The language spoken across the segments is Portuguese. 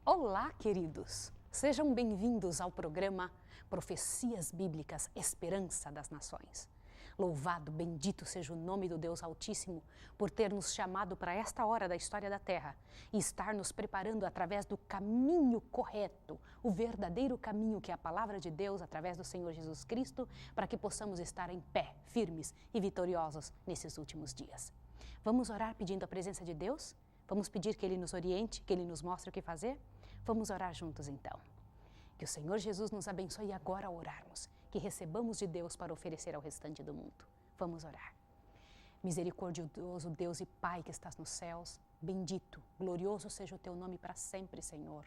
Olá, queridos! Sejam bem-vindos ao programa Profecias Bíblicas Esperança das Nações. Louvado, bendito seja o nome do Deus Altíssimo por ter nos chamado para esta hora da história da Terra e estar nos preparando através do caminho correto, o verdadeiro caminho que é a Palavra de Deus através do Senhor Jesus Cristo, para que possamos estar em pé, firmes e vitoriosos nesses últimos dias. Vamos orar pedindo a presença de Deus? Vamos pedir que Ele nos oriente, que Ele nos mostre o que fazer? Vamos orar juntos então. Que o Senhor Jesus nos abençoe agora ao orarmos, que recebamos de Deus para oferecer ao restante do mundo. Vamos orar. Misericordioso Deus e Pai que estás nos céus, bendito, glorioso seja o Teu nome para sempre, Senhor,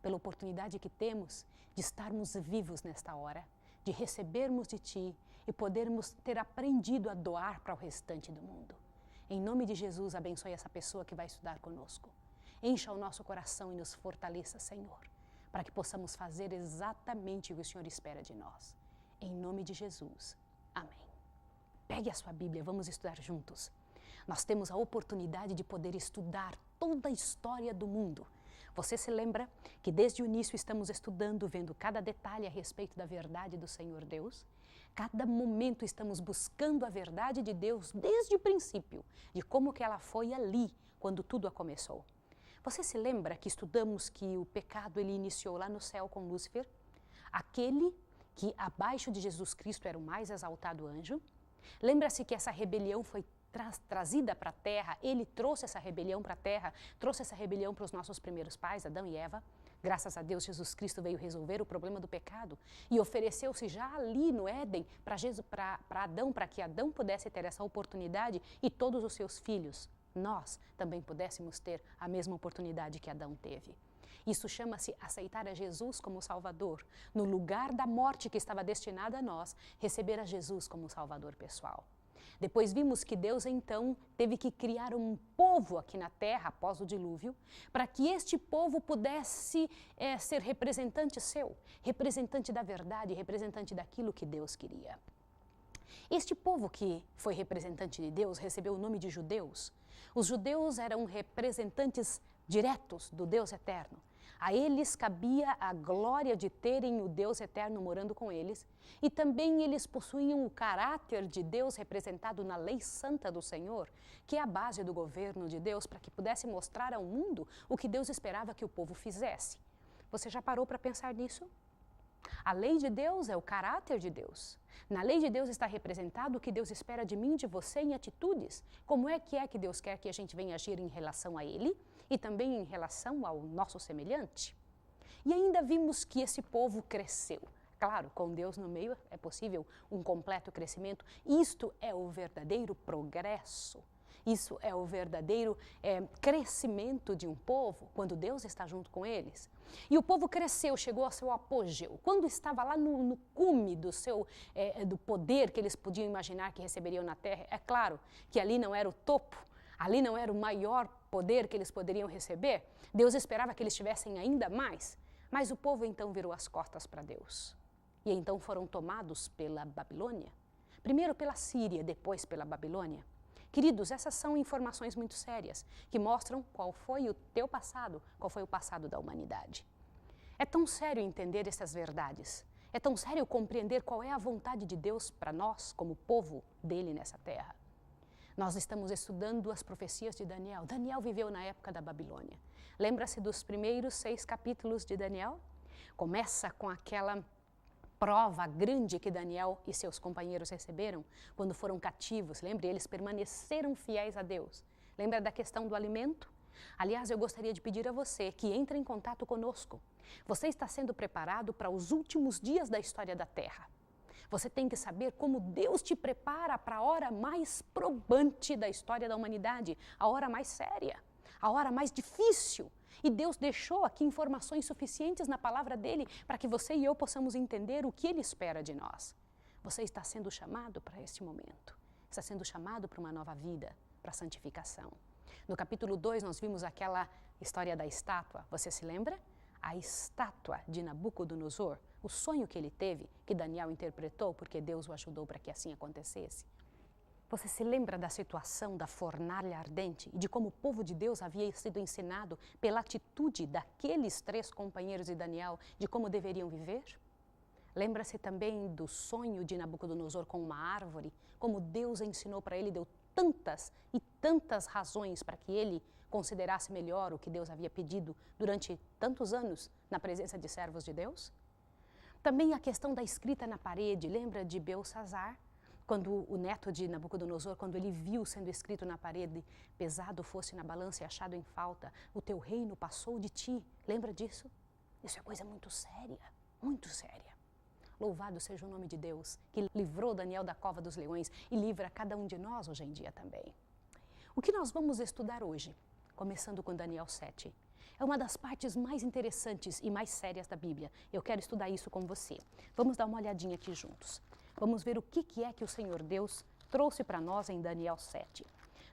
pela oportunidade que temos de estarmos vivos nesta hora, de recebermos de Ti e podermos ter aprendido a doar para o restante do mundo. Em nome de Jesus, abençoe essa pessoa que vai estudar conosco. Encha o nosso coração e nos fortaleça, Senhor, para que possamos fazer exatamente o que o Senhor espera de nós. Em nome de Jesus. Amém. Pegue a sua Bíblia, vamos estudar juntos. Nós temos a oportunidade de poder estudar toda a história do mundo. Você se lembra que desde o início estamos estudando, vendo cada detalhe a respeito da verdade do Senhor Deus? Cada momento estamos buscando a verdade de Deus desde o princípio, de como que ela foi ali, quando tudo começou. Você se lembra que estudamos que o pecado ele iniciou lá no céu com Lúcifer? Aquele que abaixo de Jesus Cristo era o mais exaltado anjo? Lembra-se que essa rebelião foi trazida para a terra, ele trouxe essa rebelião para a terra, trouxe essa rebelião para os nossos primeiros pais, Adão e Eva. Graças a Deus, Jesus Cristo veio resolver o problema do pecado e ofereceu-se já ali no Éden para Adão, para que Adão pudesse ter essa oportunidade e todos os seus filhos, nós também pudéssemos ter a mesma oportunidade que Adão teve. Isso chama-se aceitar a Jesus como Salvador. No lugar da morte que estava destinada a nós, receber a Jesus como Salvador pessoal. Depois vimos que Deus então teve que criar um povo aqui na terra após o dilúvio, para que este povo pudesse ser representante seu, representante da verdade, representante daquilo que Deus queria. Este povo que foi representante de Deus recebeu o nome de judeus. Os judeus eram representantes diretos do Deus eterno. A eles cabia a glória de terem o Deus eterno morando com eles, e também eles possuíam o caráter de Deus representado na lei santa do Senhor, que é a base do governo de Deus para que pudesse mostrar ao mundo o que Deus esperava que o povo fizesse. Você já parou para pensar nisso? A lei de Deus é o caráter de Deus. Na lei de Deus está representado o que Deus espera de mim e de você em atitudes. Como é que Deus quer que a gente venha agir em relação a Ele e também em relação ao nosso semelhante? E ainda vimos que esse povo cresceu. Claro, com Deus no meio é possível um completo crescimento. Isto é o verdadeiro progresso. Isso é o verdadeiro crescimento de um povo, quando Deus está junto com eles. E o povo cresceu, chegou ao seu apogeu. Quando estava lá no cume do poder que eles podiam imaginar que receberiam na terra, é claro que ali não era o topo, ali não era o maior poder que eles poderiam receber. Deus esperava que eles tivessem ainda mais. Mas o povo então virou as costas para Deus. E então foram tomados pela Babilônia. Primeiro pela Síria, depois pela Babilônia. Queridos, essas são informações muito sérias, que mostram qual foi o teu passado, qual foi o passado da humanidade. É tão sério entender essas verdades, é tão sério compreender qual é a vontade de Deus para nós, como povo dele nessa terra. Nós estamos estudando as profecias de Daniel. Daniel viveu na época da Babilônia. Lembra-se dos primeiros 6 capítulos de Daniel? Começa com aquela prova grande que Daniel e seus companheiros receberam quando foram cativos. Lembre, eles permaneceram fiéis a Deus. Lembra da questão do alimento? Aliás, eu gostaria de pedir a você que entre em contato conosco. Você está sendo preparado para os últimos dias da história da Terra. Você tem que saber como Deus te prepara para a hora mais probante da história da humanidade, a hora mais séria, a hora mais difícil. E Deus deixou aqui informações suficientes na palavra dele para que você e eu possamos entender o que ele espera de nós. Você está sendo chamado para este momento. Está sendo chamado para uma nova vida, para a santificação. No capítulo 2 nós vimos aquela história da estátua. Você se lembra? A estátua de Nabucodonosor, o sonho que ele teve, que Daniel interpretou porque Deus o ajudou para que assim acontecesse. Você se lembra da situação da fornalha ardente e de como o povo de Deus havia sido ensinado pela atitude daqueles 3 companheiros de Daniel de como deveriam viver? Lembra-se também do sonho de Nabucodonosor com uma árvore, como Deus ensinou para ele, deu tantas e tantas razões para que ele considerasse melhor o que Deus havia pedido durante tantos anos na presença de servos de Deus? Também a questão da escrita na parede, lembra de Belsassar? Quando o neto de Nabucodonosor, quando ele viu sendo escrito na parede, pesado fosse na balança e achado em falta, o teu reino passou de ti. Lembra disso? Isso é coisa muito séria, muito séria. Louvado seja o nome de Deus, que livrou Daniel da cova dos leões e livra cada um de nós hoje em dia também. O que nós vamos estudar hoje, começando com Daniel 7, é uma das partes mais interessantes e mais sérias da Bíblia. Eu quero estudar isso com você. Vamos dar uma olhadinha aqui juntos. Vamos ver o que é que o Senhor Deus trouxe para nós em Daniel 7.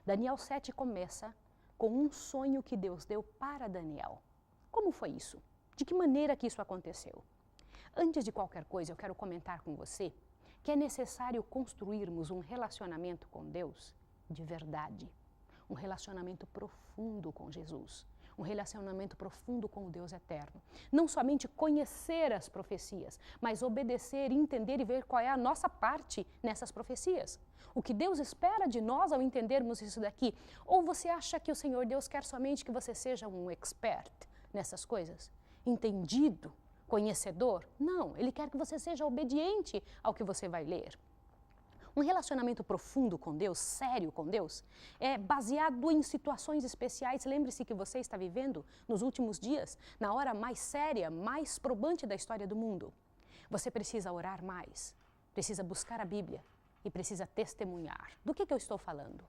Daniel 7 começa com um sonho que Deus deu para Daniel. Como foi isso? De que maneira que isso aconteceu? Antes de qualquer coisa, eu quero comentar com você que é necessário construirmos um relacionamento com Deus de verdade. Um relacionamento profundo com Jesus. Um relacionamento profundo com o Deus eterno. Não somente conhecer as profecias, mas obedecer, entender e ver qual é a nossa parte nessas profecias. O que Deus espera de nós ao entendermos isso daqui? Ou você acha que o Senhor Deus quer somente que você seja um expert nessas coisas? Entendido? Conhecedor? Não, Ele quer que você seja obediente ao que você vai ler. Um relacionamento profundo com Deus, sério com Deus, é baseado em situações especiais. Lembre-se que você está vivendo nos últimos dias, na hora mais séria, mais probante da história do mundo. Você precisa orar mais, precisa buscar a Bíblia e precisa testemunhar. Do que eu estou falando?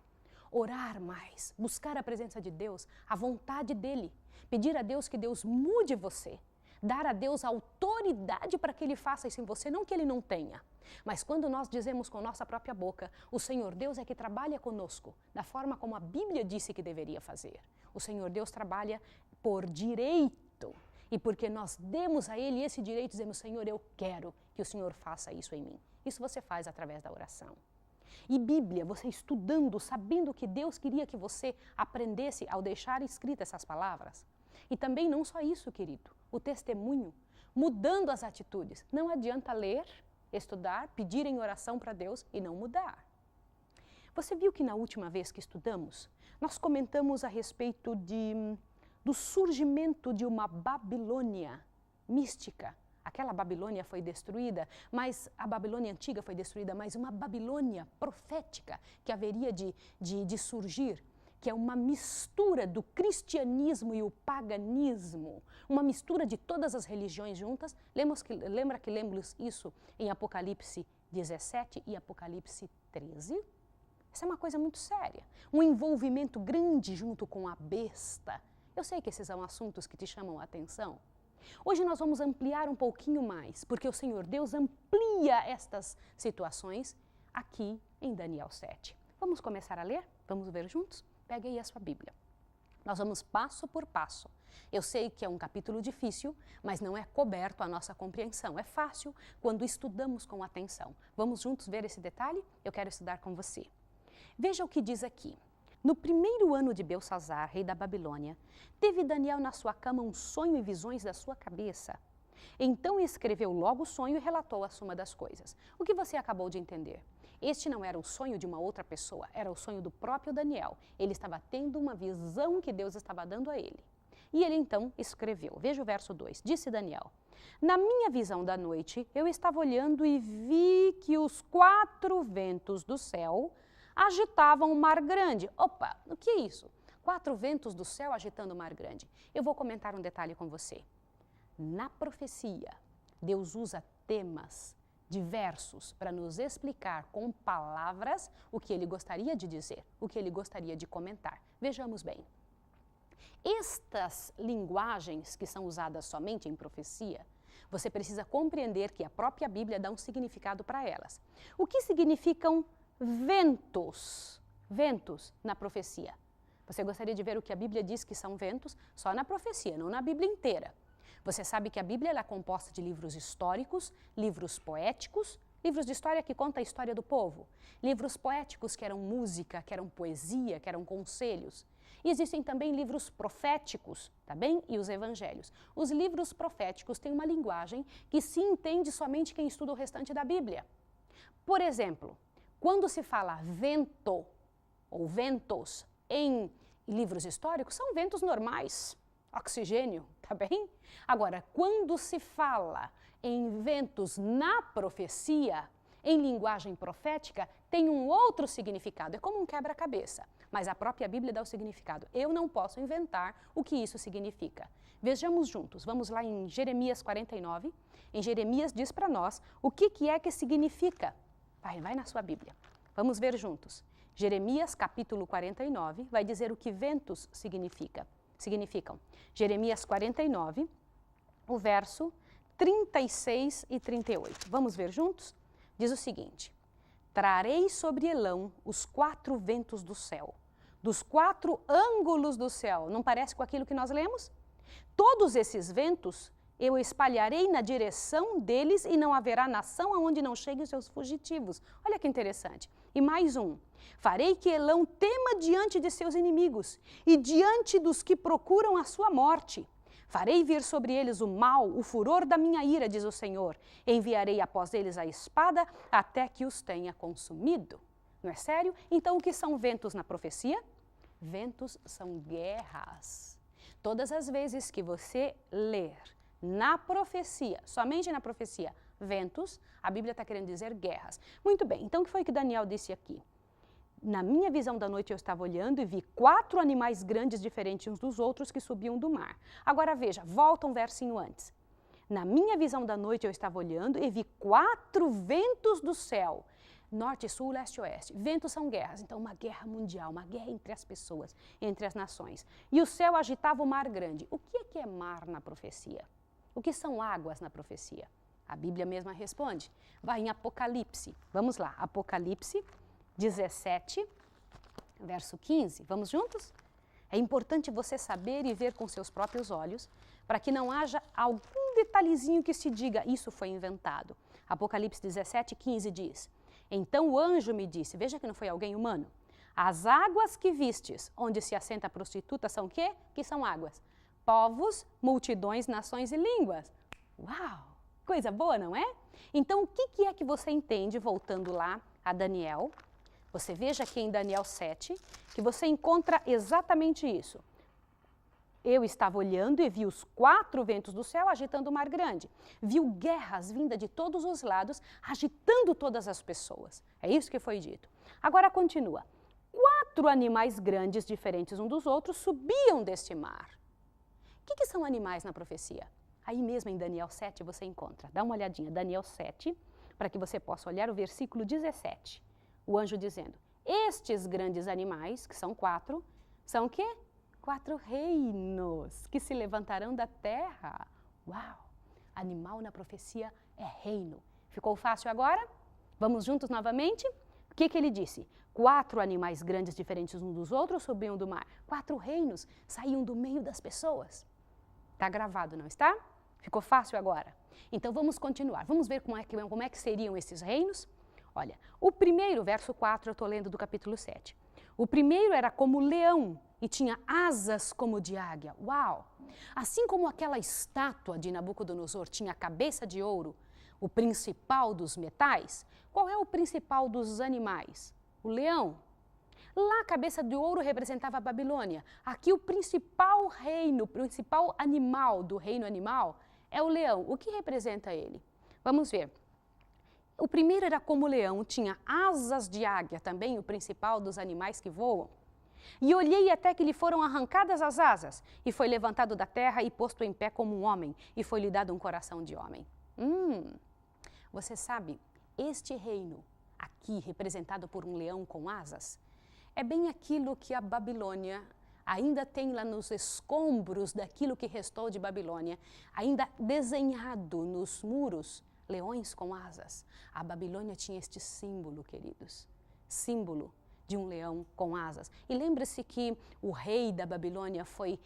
Orar mais, buscar a presença de Deus, a vontade dEle, pedir a Deus que Deus mude você, dar a Deus autoridade para que Ele faça isso em você, não que Ele não tenha. Mas quando nós dizemos com nossa própria boca, o Senhor Deus é que trabalha conosco, da forma como a Bíblia disse que deveria fazer. O Senhor Deus trabalha por direito. E porque nós demos a Ele esse direito, dizemos, Senhor, eu quero que o Senhor faça isso em mim. Isso você faz através da oração. E Bíblia, você estudando, sabendo que Deus queria que você aprendesse ao deixar escritas essas palavras. E também não só isso, querido, o testemunho, mudando as atitudes. Não adianta ler, estudar, pedir em oração para Deus e não mudar. Você viu que na última vez que estudamos, nós comentamos a respeito do surgimento de uma Babilônia mística. Aquela Babilônia foi destruída, mas a Babilônia antiga foi destruída, mas uma Babilônia profética que haveria de surgir, que é uma mistura do cristianismo e o paganismo, uma mistura de todas as religiões juntas. Lembra que lemos isso em Apocalipse 17 e Apocalipse 13? Essa é uma coisa muito séria, um envolvimento grande junto com a besta. Eu sei que esses são assuntos que te chamam a atenção. Hoje nós vamos ampliar um pouquinho mais, porque o Senhor Deus amplia estas situações aqui em Daniel 7. Vamos começar a ler? Vamos ver juntos? Pegue aí a sua Bíblia. Nós vamos passo por passo. Eu sei que é um capítulo difícil, mas não é coberto a nossa compreensão. É fácil quando estudamos com atenção. Vamos juntos ver esse detalhe? Eu quero estudar com você. Veja o que diz aqui. No primeiro ano de Belsassar, rei da Babilônia, teve Daniel na sua cama um sonho e visões da sua cabeça. Então escreveu logo o sonho e relatou a suma das coisas. O que você acabou de entender? Este não era o sonho de uma outra pessoa, era o sonho do próprio Daniel. Ele estava tendo uma visão que Deus estava dando a ele. E ele então escreveu. Veja o verso 2. Disse Daniel: na minha visão da noite, eu estava olhando e vi que os 4 ventos do céu agitavam o mar grande. Opa, o que é isso? 4 ventos do céu agitando o mar grande. Eu vou comentar um detalhe com você. Na profecia, Deus usa temas diversos para nos explicar com palavras o que Ele gostaria de dizer, o que Ele gostaria de comentar. Vejamos bem. Estas linguagens que são usadas somente em profecia, você precisa compreender que a própria Bíblia dá um significado para elas. O que significam ventos? Ventos na profecia. Você gostaria de ver o que a Bíblia diz que são ventos? Só na profecia, não na Bíblia inteira. Você sabe que a Bíblia é composta de livros históricos, livros poéticos, livros de história que contam a história do povo, livros poéticos que eram música, que eram poesia, que eram conselhos. E existem também livros proféticos, tá bem? E os evangelhos. Os livros proféticos têm uma linguagem que se entende somente quem estuda o restante da Bíblia. Por exemplo, quando se fala vento ou ventos em livros históricos, são ventos normais, oxigênio, tá bem? Agora, quando se fala em ventos na profecia, em linguagem profética, tem um outro significado, é como um quebra-cabeça, mas a própria Bíblia dá o significado. Eu não posso inventar o que isso significa. Vejamos juntos, vamos lá em Jeremias 49, em Jeremias diz para nós o que é que significa. Vai na sua Bíblia, vamos ver juntos. Jeremias capítulo 49 vai dizer o que ventos significam. Jeremias 49, o verso 36 e 38. Vamos ver juntos? Diz o seguinte: trarei sobre Elão os 4 ventos do céu, dos 4 ângulos do céu. Não parece com aquilo que nós lemos? Todos esses ventos eu espalharei na direção deles e não haverá nação aonde não cheguem os seus fugitivos. Olha que interessante. E mais um. Farei que Elão tema diante de seus inimigos e diante dos que procuram a sua morte. Farei vir sobre eles o mal, o furor da minha ira, diz o Senhor. Enviarei após eles a espada até que os tenha consumido. Não é sério? Então, o que são ventos na profecia? Ventos são guerras. Todas as vezes que você ler na profecia, somente na profecia, ventos, a Bíblia está querendo dizer guerras. Muito bem, então o que foi que Daniel disse aqui? Na minha visão da noite eu estava olhando e vi 4 animais grandes diferentes uns dos outros que subiam do mar. Agora veja, volta um versinho antes. Na minha visão da noite eu estava olhando e vi 4 ventos do céu. Norte, sul, leste e oeste. Ventos são guerras, então uma guerra mundial, uma guerra entre as pessoas, entre as nações. E o céu agitava o mar grande. O que é mar na profecia? O que são águas na profecia? A Bíblia mesma responde. Vai em Apocalipse. Vamos lá, Apocalipse 17, verso 15. Vamos juntos? É importante você saber e ver com seus próprios olhos, para que não haja algum detalhezinho que se diga, isso foi inventado. Apocalipse 17, 15 diz: então o anjo me disse, veja que não foi alguém humano, as águas que vistes, onde se assenta a prostituta, são o quê? Que são águas? Povos, multidões, nações e línguas. Uau! Coisa boa, não é? Então, o que é que você entende, voltando lá a Daniel? Você veja aqui em Daniel 7, que você encontra exatamente isso. Eu estava olhando e vi os 4 ventos do céu agitando o mar grande. Viu guerras vindas de todos os lados, agitando todas as pessoas. É isso que foi dito. Agora continua. 4 animais grandes, diferentes uns dos outros, subiam deste mar. O que são animais na profecia? Aí mesmo em Daniel 7 você encontra. Dá uma olhadinha, Daniel 7, para que você possa olhar o versículo 17. O anjo dizendo, estes grandes animais, que são 4, são o quê? 4 reinos que se levantarão da terra. Uau! Animal na profecia é reino. Ficou fácil agora? Vamos juntos novamente? O que ele disse? 4 animais grandes diferentes uns dos outros subiam do mar. 4 reinos saíam do meio das pessoas. Está gravado, não está? Ficou fácil agora? Então vamos continuar. Vamos ver como é que seriam esses reinos? Olha, o primeiro, verso 4, eu estou lendo do capítulo 7. O primeiro era como leão e tinha asas como de águia. Uau! Assim como aquela estátua de Nabucodonosor tinha a cabeça de ouro, o principal dos metais, qual é o principal dos animais? O leão. Lá a cabeça de ouro representava a Babilônia. Aqui o principal reino, o principal animal do reino animal é o leão. O que representa ele? Vamos ver. O primeiro era como leão, tinha asas de águia, também o principal dos animais que voam. E olhei até que lhe foram arrancadas as asas, e foi levantado da terra e posto em pé como um homem, e foi-lhe dado um coração de homem. Você sabe, este reino, aqui representado por um leão com asas, é bem aquilo que a Babilônia ainda tem lá nos escombros daquilo que restou de Babilônia, ainda desenhado nos muros, leões com asas. A Babilônia tinha este símbolo, queridos, símbolo de um leão com asas. E lembre-se que o rei da Babilônia foi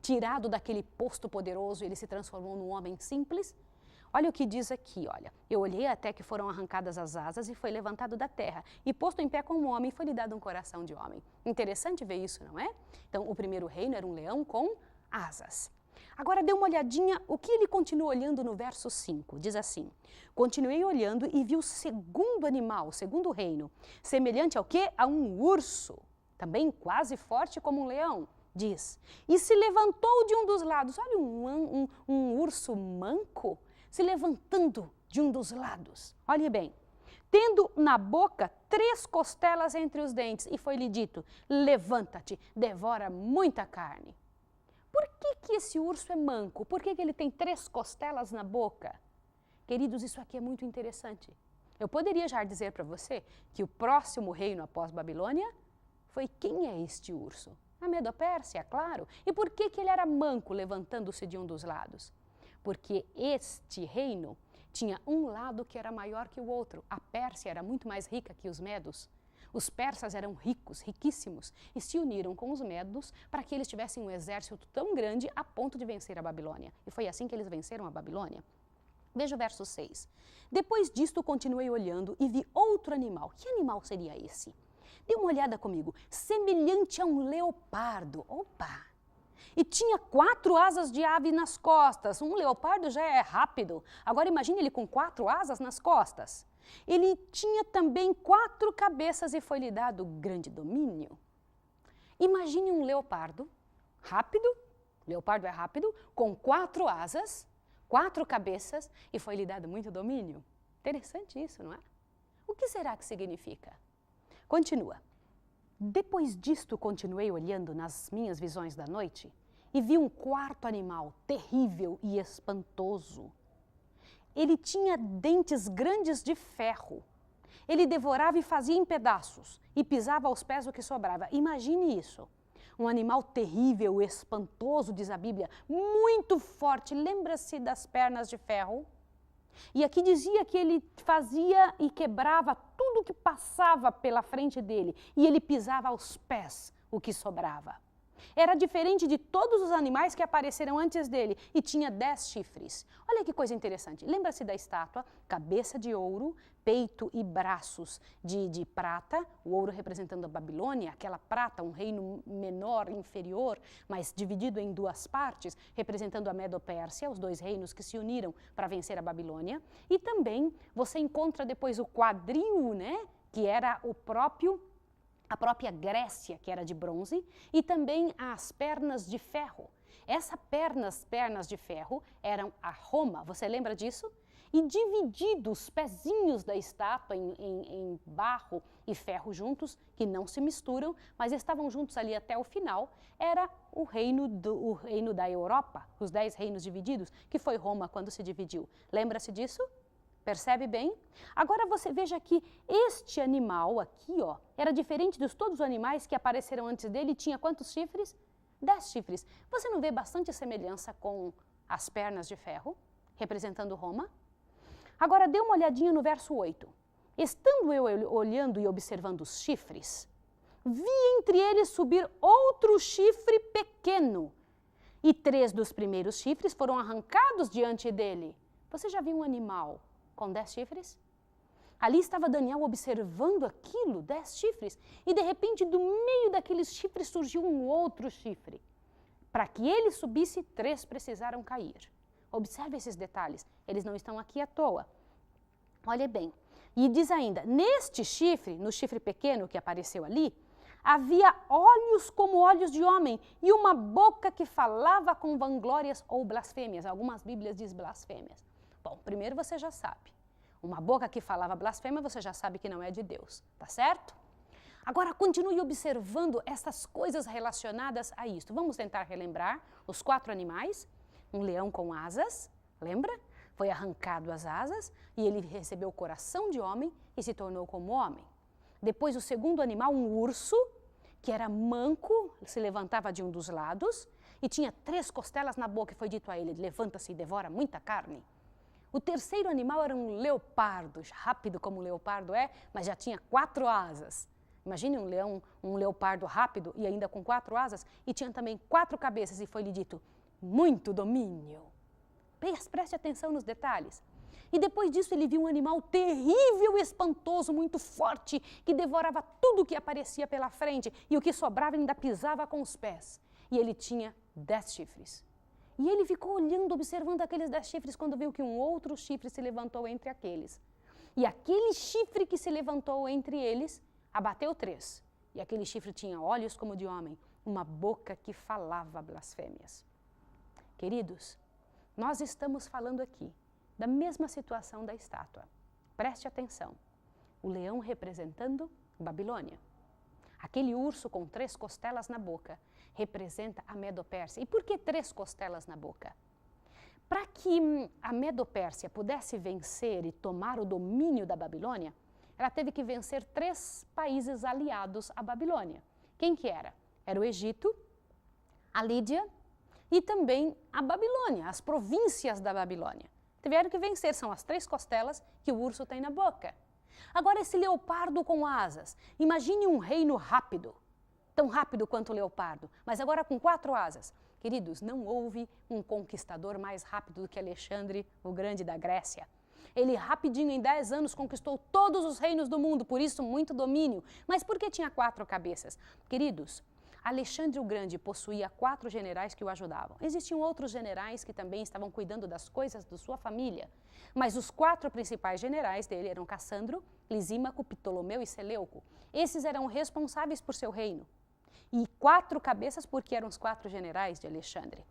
tirado daquele posto poderoso e ele se transformou num homem simples. Olha o que diz aqui, olha. Eu olhei até que foram arrancadas as asas e foi levantado da terra. E posto em pé como homem, foi lhe dado um coração de homem. Interessante ver isso, não é? Então, o primeiro reino era um leão com asas. Agora dê uma olhadinha o que ele continua olhando no verso 5. Diz assim: continuei olhando e vi o segundo animal, o segundo reino, semelhante ao quê? A um urso, também quase forte como um leão. Diz, e se levantou de um dos lados. Olha um urso manco se levantando de um dos lados. Olhe bem, tendo na boca 3 costelas entre os dentes, e foi-lhe dito, levanta-te, devora muita carne. Por que esse urso é manco? Por que ele tem 3 costelas na boca? Queridos, isso aqui é muito interessante. Eu poderia já dizer para você que o próximo reino após Babilônia foi quem é este urso? A Medo-Pérsia, claro. E por que ele era manco, levantando-se de um dos lados? Porque este reino tinha um lado que era maior que o outro. A Pérsia era muito mais rica que os medos. Os persas eram ricos, riquíssimos, e se uniram com os medos para que eles tivessem um exército tão grande a ponto de vencer a Babilônia. E foi assim que eles venceram a Babilônia. Veja o verso 6. Depois disto, continuei olhando e vi outro animal. Que animal seria esse? Dê uma olhada comigo. Semelhante a um leopardo. Opa! E tinha 4 asas de ave nas costas. Um leopardo já é rápido. Agora imagine ele com 4 asas nas costas. Ele tinha também 4 cabeças e foi-lhe dado grande domínio. Imagine um leopardo rápido, leopardo é rápido, com 4 asas, 4 cabeças e foi-lhe dado muito domínio. Interessante isso, não é? O que será que significa? Continua. Depois disto, continuei olhando nas minhas visões da noite e vi um 4º animal terrível e espantoso. Ele tinha dentes grandes de ferro. Ele devorava e fazia em pedaços e pisava aos pés o que sobrava. Imagine isso. Um animal terrível, espantoso, diz a Bíblia, muito forte. Lembra-se das pernas de ferro? E aqui dizia que ele fazia e quebrava tudo que passava pela frente dele. E ele pisava aos pés o que sobrava. Era diferente de todos os animais que apareceram antes dele e tinha 10 chifres. Olha que coisa interessante. Lembra-se da estátua? Cabeça de ouro, peito e braços de prata, o ouro representando a Babilônia, aquela prata, um reino menor, inferior, mas dividido em 2 partes, representando a Medo-Pérsia, os 2 reinos que se uniram para vencer a Babilônia. E também você encontra depois o quadril, né, que era a própria Grécia, que era de bronze, e também as pernas de ferro. Essas pernas de ferro eram a Roma, você lembra disso? E divididos os pezinhos da estátua em barro e ferro juntos, que não se misturam, mas estavam juntos ali até o final, era o reino da Europa, os 10 reinos divididos, que foi Roma quando se dividiu. Lembra-se disso? Percebe bem? Agora você veja que este animal aqui, ó, era diferente de todos os animais que apareceram antes dele e tinha quantos chifres? 10 chifres. Você não vê bastante semelhança com as pernas de ferro, representando Roma? Agora dê uma olhadinha no verso 8. Estando eu olhando e observando os chifres, vi entre eles subir outro chifre pequeno, e 3 dos primeiros chifres foram arrancados diante dele. Você já viu um animal com 10 chifres? Ali estava Daniel observando aquilo, 10 chifres, e de repente do meio daqueles chifres surgiu um outro chifre. Para que ele subisse, 3 precisaram cair. Observe esses detalhes, eles não estão aqui à toa. Olha bem, e diz ainda, neste chifre, no chifre pequeno que apareceu ali, havia olhos como olhos de homem e uma boca que falava com vanglórias ou blasfêmias. Algumas Bíblias dizem blasfêmias. Bom, primeiro você já sabe. Uma boca que falava blasfêmia, você já sabe que não é de Deus, tá certo? Agora, continue observando essas coisas relacionadas a isto. Vamos tentar relembrar os 4 animais. Um leão com asas, lembra? Foi arrancado as asas e ele recebeu o coração de homem e se tornou como homem. Depois, o segundo animal, um urso, que era manco, se levantava de um dos lados e tinha 3 costelas na boca e foi dito a ele, levanta-se e devora muita carne. O terceiro animal era um leopardo, rápido como o leopardo é, mas já tinha 4 asas. Imagine um leopardo rápido e ainda com 4 asas, e tinha também 4 cabeças, e foi-lhe dito, muito domínio. Preste atenção nos detalhes. E depois disso ele viu um animal terrível, espantoso, muito forte, que devorava tudo que aparecia pela frente e o que sobrava ainda pisava com os pés. E ele tinha 10 chifres. E ele ficou olhando, observando aqueles 10 chifres quando viu que um outro chifre se levantou entre aqueles. E aquele chifre que se levantou entre eles abateu 3. E aquele chifre tinha olhos como de homem, uma boca que falava blasfêmias. Queridos, nós estamos falando aqui da mesma situação da estátua. Preste atenção. O leão representando Babilônia. Aquele urso com 3 costelas na boca representa a Medo-Pérsia. E por que 3 costelas na boca? Para que a Medo-Pérsia pudesse vencer e tomar o domínio da Babilônia, ela teve que vencer 3 países aliados à Babilônia. Quem que era? Era o Egito, a Lídia e também a Babilônia, as províncias da Babilônia. Tiveram que vencer, são as 3 costelas que o urso tem na boca. Agora esse leopardo com asas, imagine um reino rápido, tão rápido quanto o leopardo, mas agora com 4 asas. Queridos, não houve um conquistador mais rápido do que Alexandre, o Grande da Grécia. Ele rapidinho, em 10 anos, conquistou todos os reinos do mundo, por isso muito domínio. Mas por que tinha 4 cabeças? Queridos, Alexandre o Grande possuía 4 generais que o ajudavam. Existiam outros generais que também estavam cuidando das coisas de sua família. Mas os 4 principais generais dele eram Cassandro, Lisímaco, Ptolomeu e Seleuco. Esses eram responsáveis por seu reino. E 4 cabeças porque eram os 4 generais de Alexandre.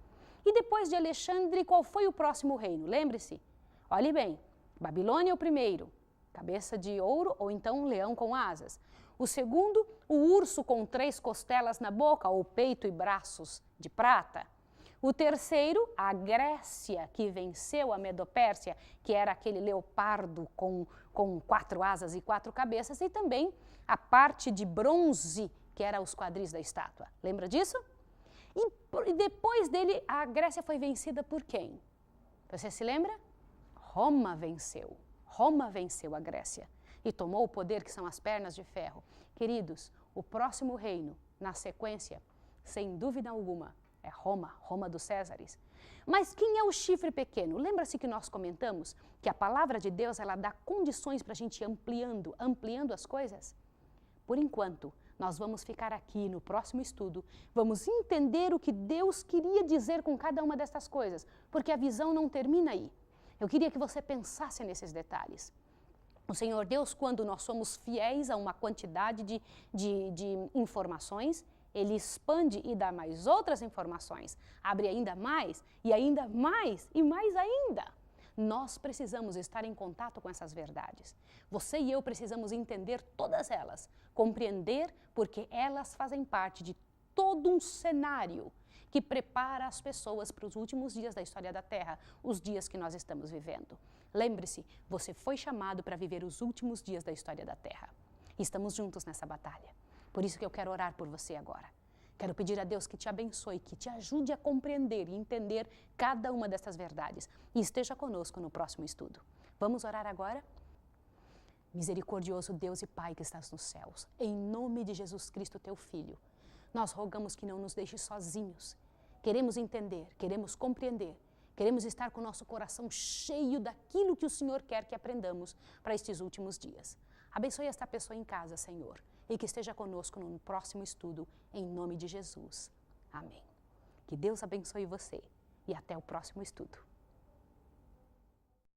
E depois de Alexandre, qual foi o próximo reino? Lembre-se, olhe bem, Babilônia é o primeiro, cabeça de ouro ou então um leão com asas. O segundo, o urso com 3 costelas na boca, ou peito e braços de prata. O terceiro, a Grécia, que venceu a Medo-Pérsia, que era aquele leopardo com 4 asas e 4 cabeças, e também a parte de bronze, que era os quadris da estátua. Lembra disso? E depois dele, a Grécia foi vencida por quem? Você se lembra? Roma venceu. Roma venceu a Grécia e tomou o poder que são as pernas de ferro. Queridos, o próximo reino, na sequência, sem dúvida alguma, é Roma, Roma dos Césares. Mas quem é o chifre pequeno? Lembra-se que nós comentamos que a palavra de Deus, ela dá condições para a gente ir ampliando as coisas? Por enquanto, nós vamos ficar aqui no próximo estudo, vamos entender o que Deus queria dizer com cada uma dessas coisas, porque a visão não termina aí. Eu queria que você pensasse nesses detalhes. O Senhor Deus, quando nós somos fiéis a uma quantidade de informações, Ele expande e dá mais outras informações, abre ainda mais e mais ainda. Nós precisamos estar em contato com essas verdades. Você e eu precisamos entender todas elas, compreender porque elas fazem parte de todo um cenário que prepara as pessoas para os últimos dias da história da Terra, os dias que nós estamos vivendo. Lembre-se, você foi chamado para viver os últimos dias da história da Terra. Estamos juntos nessa batalha. Por isso que eu quero orar por você agora. Quero pedir a Deus que te abençoe, que te ajude a compreender e entender cada uma dessas verdades. E esteja conosco no próximo estudo. Vamos orar agora? Misericordioso Deus e Pai que estás nos céus, em nome de Jesus Cristo, teu Filho, nós rogamos que não nos deixes sozinhos. Queremos entender, queremos compreender, queremos estar com o nosso coração cheio daquilo que o Senhor quer que aprendamos para estes últimos dias. Abençoe esta pessoa em casa, Senhor, e que esteja conosco no próximo estudo, em nome de Jesus. Amém. Que Deus abençoe você e até o próximo estudo.